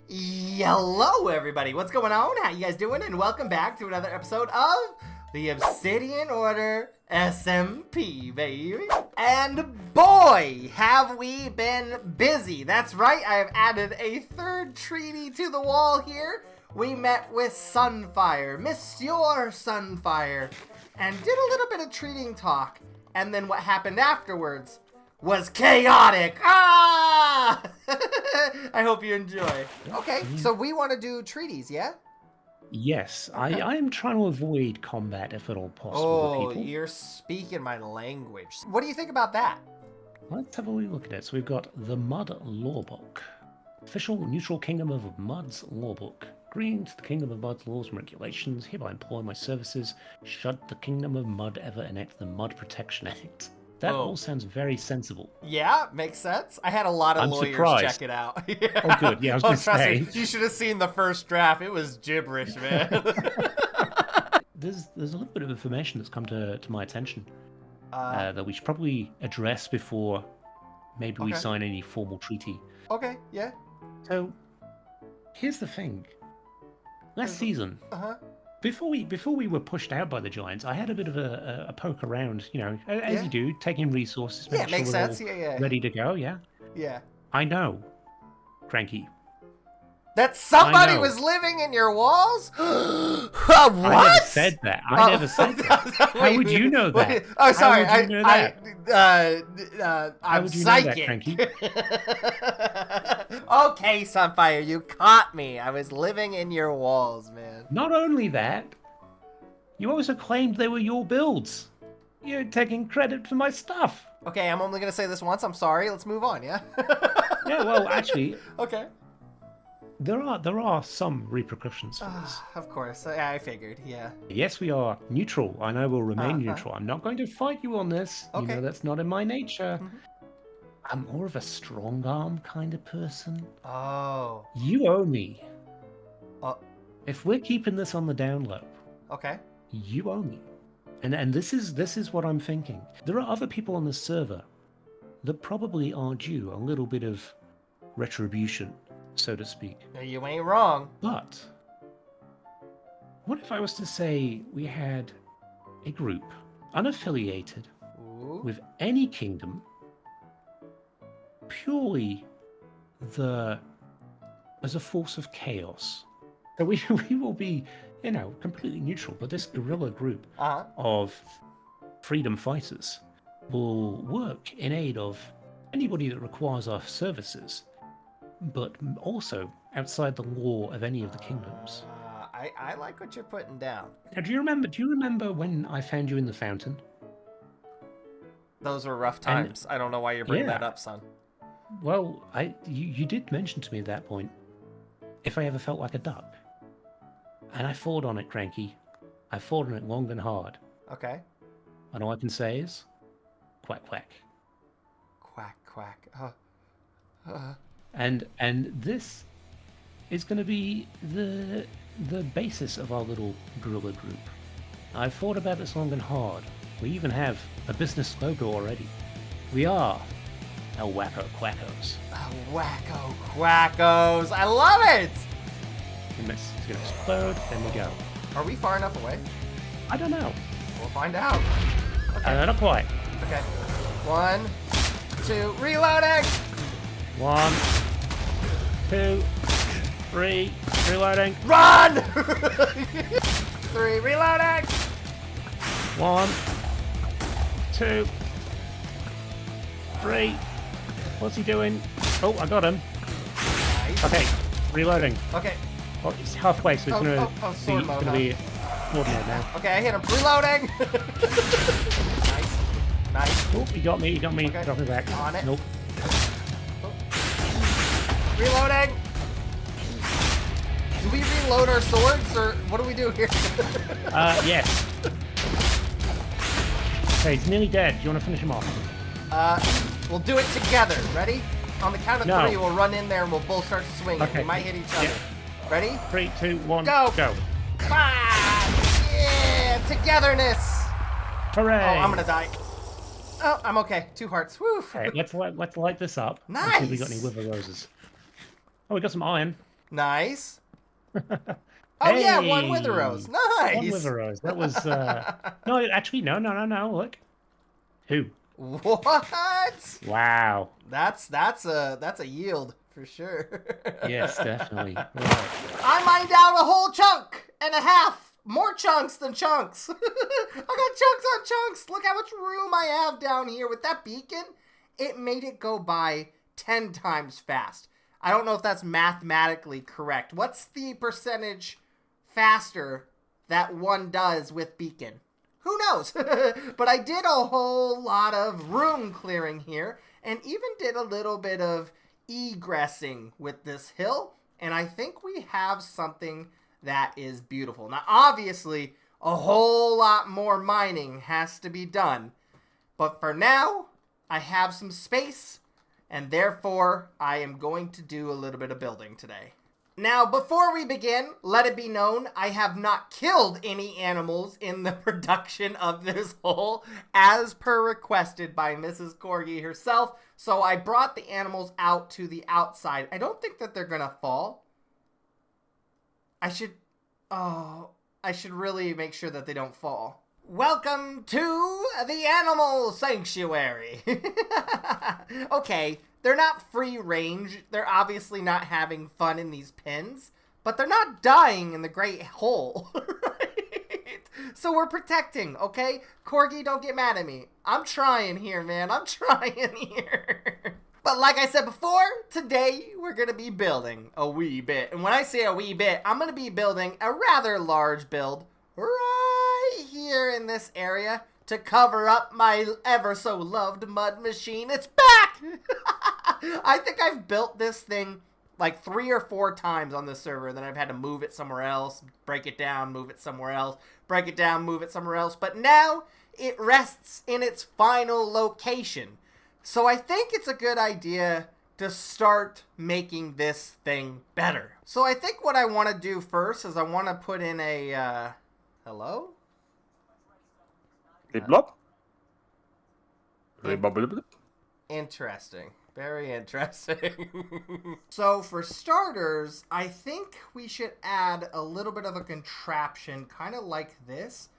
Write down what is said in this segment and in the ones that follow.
Hello, everybody. What's going on? How you guys doing? And welcome back to another episode of the Obsidian Order SMP, baby. And boy, have we been busy. That's right, I have added a third treaty to the wall here. We met with Sunfire, Monsieur Sunfire, and did a little bit of treating talk. And then what happened afterwards was chaotic. Ah! I hope you enjoy. Okay, so we want to do treaties, yeah? Yes, Okay. I am trying to avoid combat if at all possible with people. You're speaking my language. What do you think about that? Let's have a wee look at it. So we've got the Mud Lawbook. Official Neutral Kingdom of Mud's Lawbook. Agreeing to the Kingdom of Mud's laws and regulations, hereby employ my services. Should the Kingdom of Mud ever enact the Mud Protection Act. That all sounds very sensible. Yeah, makes sense. I had a lot of lawyers surprised. check it out. Yeah. Oh, good. Yeah, I was going to say. Me, you should have seen the first draft. It was gibberish, man. There's a little bit of information that's come to my attention that we should probably address before maybe we sign any formal treaty. Okay, yeah. So, here's the thing. Last season, before we were pushed out by the Giants, I had a bit of a poke around, you know, as you do, taking resources, making sure makes we're sense. all ready to go, yeah? Yeah. I know, Cranky. That somebody was living in your walls? What? I never said that. I never said that. How would you know that? Oh, sorry. How would you know that? I'm psychic. Cranky? Okay, Sunfire, you caught me. I was living in your walls, man. Not only that, you also claimed they were your builds. You're taking credit for my stuff. Okay, I'm only going to say this once. I'm sorry. Let's move on, yeah? Yeah, well, actually... Okay. There are some repercussions for this. Of course. I figured, yeah. Yes, we are neutral. I know we'll remain neutral. I'm not going to fight you on this. Okay. You know, that's not in my nature. I'm more of a strong arm kind of person. Oh. You owe me. Oh. If we're keeping this on the down low, Okay. you owe me. And this is what I'm thinking. There are other people on the server that probably are due a little bit of retribution, so to speak. No, you ain't wrong. But what if I was to say we had a group, unaffiliated, with any kingdom, purely as a force of chaos? So we will be, you know, completely neutral, but this guerrilla group of freedom fighters will work in aid of anybody that requires our services, but also outside the law of any of the kingdoms. I like what you're putting down. Now, do you remember when I found you in the fountain? Those were rough times. I don't know why you're bringing that up, son. Well, you did mention to me at that point if I ever felt like a duck. And I fought on it, Cranky. I fought on it long and hard. Okay. And all I can say is, quack, quack. Quack, quack. And this is going to be the basis of our little guerrilla group. I've thought about this long and hard. We even have a business logo already. We are El Wacko Quackos. Wacko Quackos. I love it! It's going to explode, then we go. Are we far enough away? I don't know. We'll find out. Okay. Not quite. Okay. 1, 2, reloading! 1, 2, 3, reloading. Run! 3, reloading! 1, 2, 3. What's he doing? Oh, I got him. Nice. Okay, reloading. Okay. Oh, it's halfway, so it's going to be coordinate now. Okay, I hit him. Reloading! Nice. Nice. Oh, he got me. Okay. Drop me back. On it. Nope. Reloading! Do we reload our swords, or what do we do here? Yes. Okay, he's nearly dead. Do you want to finish him off? We'll do it together. Ready? On the count of 3, we'll run in there and we'll both start swinging. Okay. We might hit each other. Ready? 3, 2, 1, go! Go! Yeah! Togetherness! Hooray! Oh, I'm gonna die. Oh, I'm okay. 2 hearts. Woo! Okay, let's light this up. Nice! See if we got any wither roses. Oh, we got some iron. Nice. Oh, Hey! yeah, one wither rose. Nice. One wither rose. That was, no, actually, no, look. 2. What? Wow. That's a yield for sure. Yes, definitely. Right. I mined out a whole chunk and a half. More chunks than chunks. I got chunks on chunks. Look how much room I have down here with that beacon. It made it go by 10 times fast. I don't know if that's mathematically correct. What's the percentage faster that one does with beacon? Who knows? But I did a whole lot of room clearing here and even did a little bit of egressing with this hill. And I think we have something that is beautiful. Now, obviously, a whole lot more mining has to be done. But for now, I have some space, and therefore, I am going to do a little bit of building today. Now, before we begin, let it be known, I have not killed any animals in the production of this hole, as per requested by Mrs. Corgi herself. So I brought the animals out to the outside. I don't think that they're gonna fall. I should really make sure that they don't fall. Welcome to the animal sanctuary. Okay, they're not free range. They're obviously not having fun in these pens, but they're not dying in the great hole, right? So we're protecting, okay? Corgi, don't get mad at me. I'm trying here, man. I'm trying here. But like I said before, today we're going to be building a wee bit. And when I say a wee bit, I'm going to be building a rather large build right here in this area to cover up my ever so loved mud machine. It's back! I think I've built this thing like 3 or 4 times on this server. Then I've had to move it somewhere else, break it down, move it somewhere else, break it down, move it somewhere else. But now it rests in its final location. So I think it's a good idea to start making this thing better. So I think what I want to do first is I want to put in a, hello? Interesting. Very interesting. So for starters, I think we should add a little bit of a contraption, kind of like this.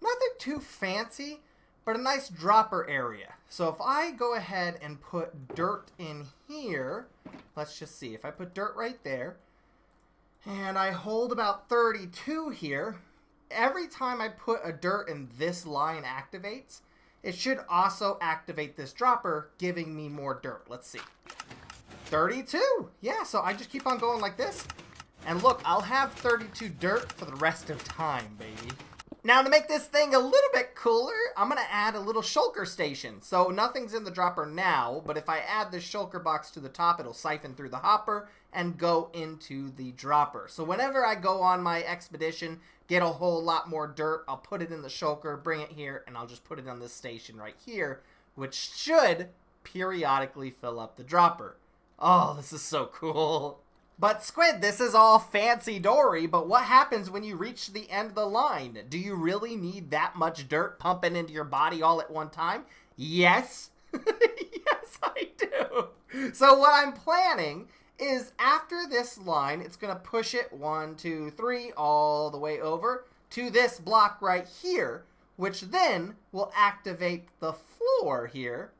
Nothing too fancy, but a nice dropper area. So if I go ahead and put dirt in here, let's just see. If I put dirt right there, and I hold about 32 here, every time I put a dirt in this line activates, it should also activate this dropper, giving me more dirt. Let's see. 32. Yeah, so I just keep on going like this. And look, I'll have 32 dirt for the rest of time, baby. Now, to make this thing a little bit cooler, I'm going to add a little shulker station. So nothing's in the dropper now, but if I add the shulker box to the top, it'll siphon through the hopper and go into the dropper. So whenever I go on my expedition, get a whole lot more dirt, I'll put it in the shulker, bring it here, and I'll just put it on this station right here, which should periodically fill up the dropper. Oh, this is so cool. But Squid, this is all fancy-dory, but what happens when you reach the end of the line? Do you really need that much dirt pumping into your body all at one time? Yes. Yes, I do. So what I'm planning is after this line, it's going to push it 1, 2, 3 all the way over to this block right here, which then will activate the floor here,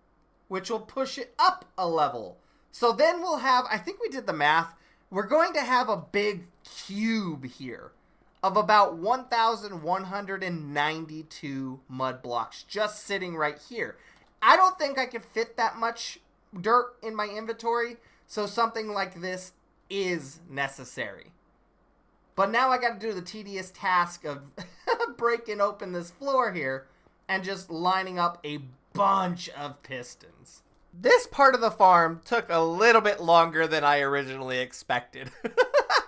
which will push it up a level. So then we'll have, I think we did the math, we're going to have a big cube here of about 1,192 mud blocks just sitting right here. I don't think I could fit that much dirt in my inventory, so something like this is necessary. But now I got to do the tedious task of breaking open this floor here and just lining up a bunch of pistons. This part of the farm took a little bit longer than I originally expected.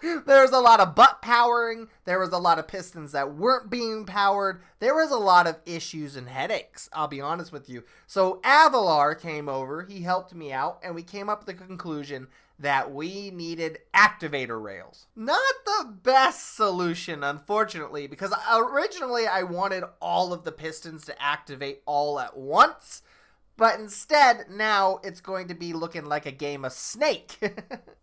There was a lot of butt powering. There was a lot of pistons that weren't being powered. There was a lot of issues and headaches, I'll be honest with you. So Avalar came over, he helped me out, and we came up with the conclusion that we needed activator rails. Not the best solution, unfortunately, because originally I wanted all of the pistons to activate all at once. But instead, now it's going to be looking like a game of Snake.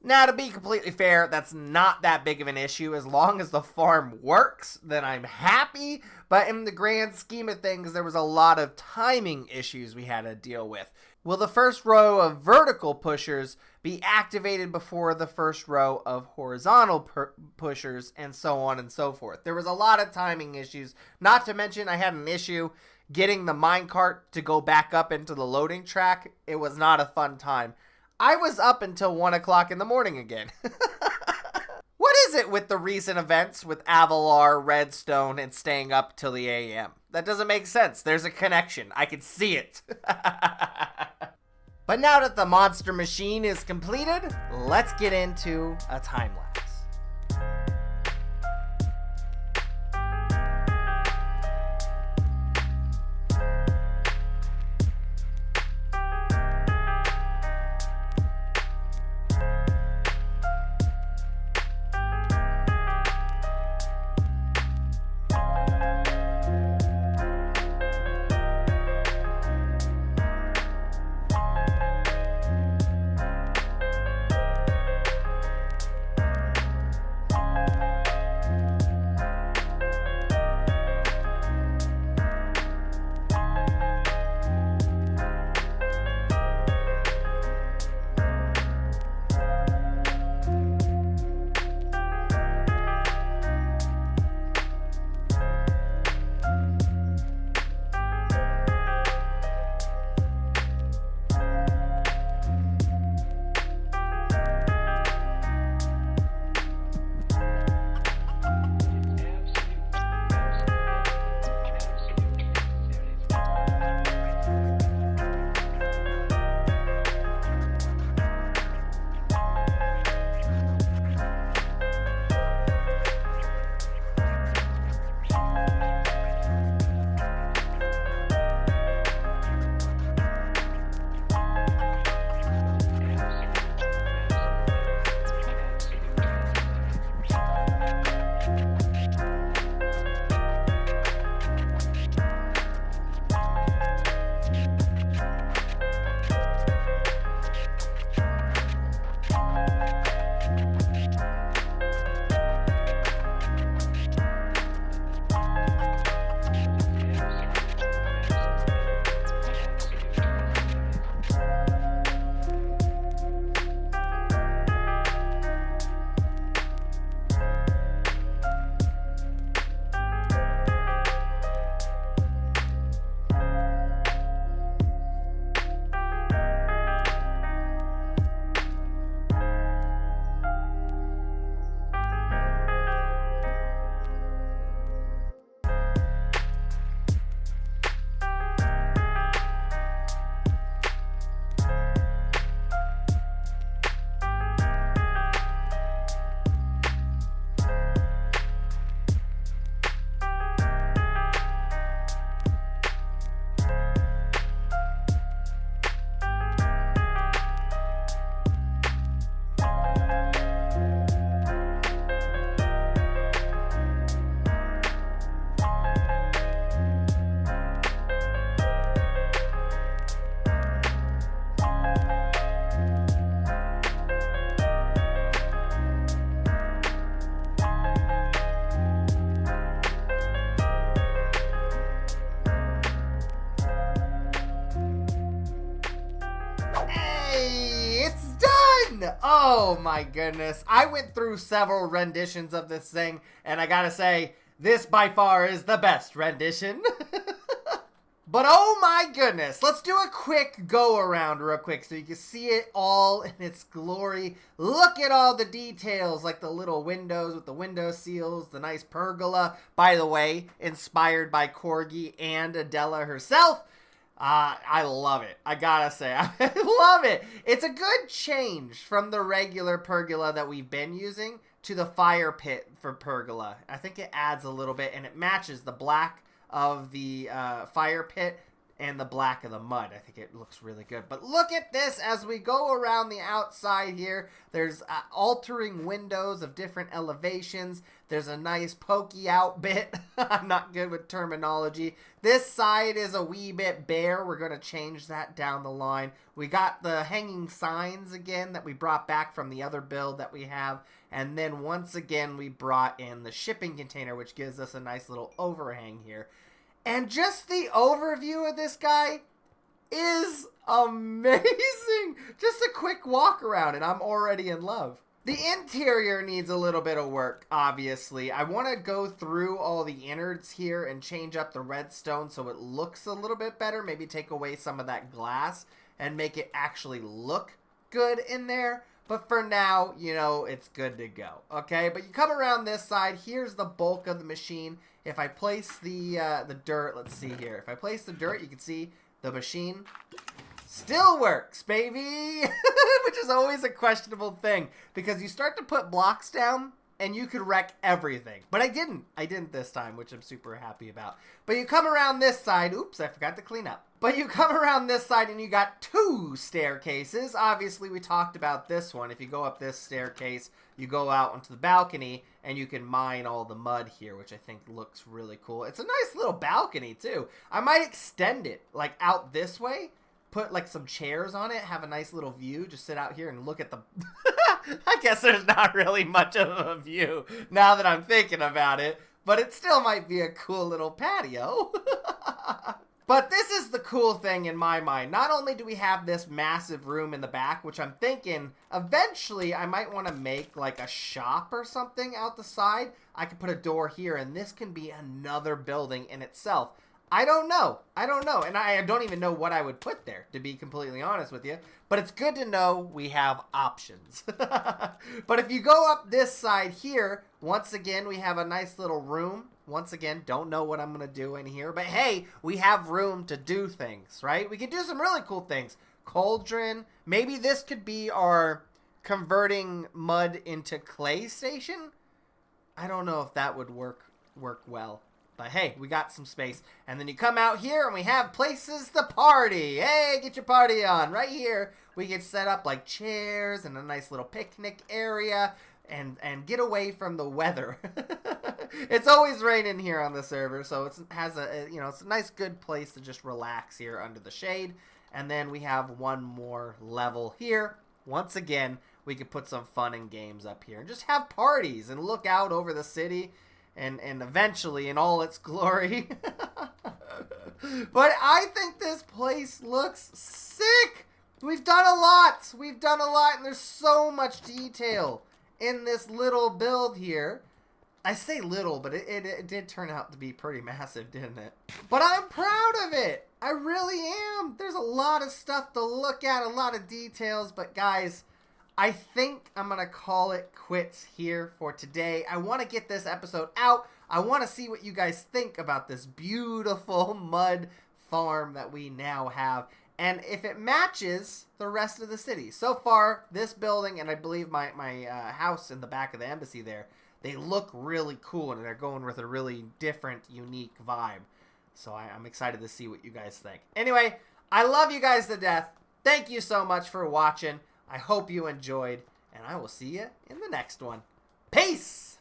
Now, to be completely fair, that's not that big of an issue. As long as the farm works, then I'm happy. But in the grand scheme of things, there was a lot of timing issues we had to deal with. Will the first row of vertical pushers be activated before the first row of horizontal pushers, and so on and so forth? There was a lot of timing issues. Not to mention, I had an issue getting the minecart to go back up into the loading track. It was not a fun time. I was up until 1 o'clock in the morning again. What is it with the recent events with Avalar, Redstone, and staying up till the AM? That doesn't make sense. There's a connection. I can see it. But now that the monster machine is completed, let's get into a time lapse. Oh my goodness. I went through several renditions of this thing, and I gotta say, this by far is the best rendition. But oh my goodness, let's do a quick go around real quick so you can see it all in its glory. Look at all the details, like the little windows with the window seals, the nice pergola. By the way, inspired by Corgi and Adela herself. I love it. I gotta say, I love it. It's a good change from the regular pergola that we've been using to the fire pit for pergola. I think it adds a little bit, and it matches the black of the fire pit and the black of the mud. I think it looks really good. But look at this as we go around the outside here. There's altering windows of different elevations. There's a nice pokey out bit. I'm not good with terminology. This side is a wee bit bare. We're going to change that down the line. We got the hanging signs again that we brought back from the other build that we have. And then once again, we brought in the shipping container, which gives us a nice little overhang here. And just the overview of this guy is amazing. Just a quick walk around and I'm already in love. The interior needs a little bit of work, obviously. I want to go through all the innards here and change up the redstone so it looks a little bit better. Maybe take away some of that glass and make it actually look good in there. But for now, you know, it's good to go, okay? But you come around this side. Here's the bulk of the machine. If I place the dirt, let's see here. If I place the dirt, you can see the machine still works, baby! Which is always a questionable thing. Because you start to put blocks down, and you could wreck everything. But I didn't. I didn't this time, which I'm super happy about. But you come around this side. Oops, I forgot to clean up. But you come around this side, and you got 2 staircases. Obviously, we talked about this one. If you go up this staircase, you go out onto the balcony, and you can mine all the mud here, which I think looks really cool. It's a nice little balcony, too. I might extend it, like, out this way. Put, like, some chairs on it. Have a nice little view. Just sit out here and look at the... I guess there's not really much of a view now that I'm thinking about it. But it still might be a cool little patio. But this is the cool thing in my mind. Not only do we have this massive room in the back, which I'm thinking eventually I might want to make like a shop or something out the side. I could put a door here and this can be another building in itself. I don't know. And I don't even know what I would put there, to be completely honest with you. But it's good to know we have options. But if you go up this side here, once again, we have a nice little room. Once again, don't know what I'm going to do in here. But hey, we have room to do things, right? We could do some really cool things. Cauldron. Maybe this could be our converting mud into clay station. I don't know if that would work well. But hey, we got some space. And then you come out here and we have places to party. Hey, get your party on. Right here, we can set up like chairs and a nice little picnic area and get away from the weather. It's always raining here on the server, so it has a, you know, it's a nice good place to just relax here under the shade. And then we have one more level here. Once again, we could put some fun and games up here and just have parties and look out over the city. And eventually in all its glory. But I think this place looks sick. We've done a lot. And there's so much detail in this little build here. I say little, but it did turn out to be pretty massive, didn't it? But I'm proud of it. I really am. There's a lot of stuff to look at, a lot of details. But guys, I think I'm going to call it quits here for today. I want to get this episode out. I want to see what you guys think about this beautiful mud farm that we now have. And if it matches the rest of the city. So far, this building and I believe my house in the back of the embassy there, they look really cool and they're going with a really different, unique vibe. So I'm excited to see what you guys think. Anyway, I love you guys to death. Thank you so much for watching. I hope you enjoyed, and I will see you in the next one. Peace!